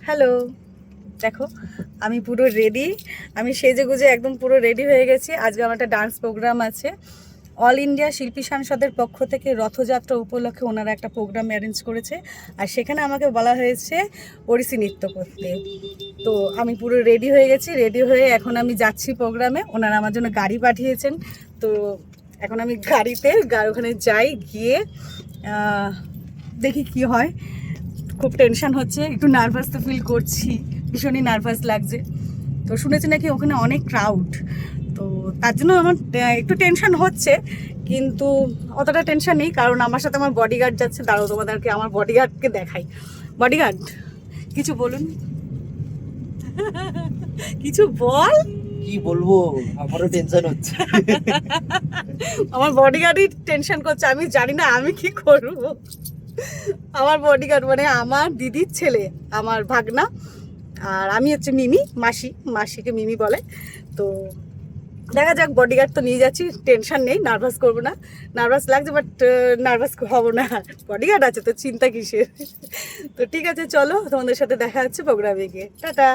Hello, দেখো আমি পুরো রেডি। আমি সেজেগুজে একদম পুরো রেডি হয়ে গেছি। আজকে আমার একটা ডান্স প্রোগ্রাম আছে। অল ইন্ডিয়া শিল্পী সাংসদের পক্ষ থেকে রথযাত্রা উপলক্ষে ওনারা একটা প্রোগ্রাম অ্যারেঞ্জ করেছে, আর সেখানে আমাকে বলা হয়েছে ওড়িশি নৃত্য করতে। তো আমি পুরো রেডি হয়ে গেছি। রেডি হয়ে এখন আমি যাচ্ছি প্রোগ্রামে। ওনারা আমার জন্য গাড়ি পাঠিয়েছেন। তো এখন আমি গাড়িতে ওখানে যাই, গিয়ে দেখি কি হয়। খুব টেনশন হচ্ছে, একটু নার্ভাস তো ফিল করছি, ভীষণই নার্ভাস লাগছে। তো শুনেছি নাকি ওখানে অনেক ক্রাউড, তো তার জন্য আমার একটু টেনশন হচ্ছে, কিন্তু অতটা টেনশন নেই, কারণ আমার সাথে আমার বডিগার্ড যাচ্ছে। দাঁড়াও তোমাদেরকে আমার বডিগার্ডকে দেখাই। বডিগার্ড, কিছু বলুন, কিছু বল। কি বলবো, আমারও টেনশন হচ্ছে। আমার বডিগার্ডই টেনশন করছে, আমি জানি না আমি কি করব। আমার বডিগার্ড মানে আমার দিদির ছেলে, আমার ভাগনা, আর আমি হচ্ছে মিমি, মাসিকে মিমি বলে। তো দেখা যাক, বডিগার্ড তো নিয়ে যাচ্ছি, টেনশন নেই, নার্ভাস করবো না। নার্ভাস লাগছে বাট নার্ভাস হবো না, বডিগার্ড আছে তো চিন্তা কিসের। তো ঠিক আছে, চলো তোমাদের সাথে দেখা হচ্ছে প্রোগ্রামে গিয়ে। টাটা।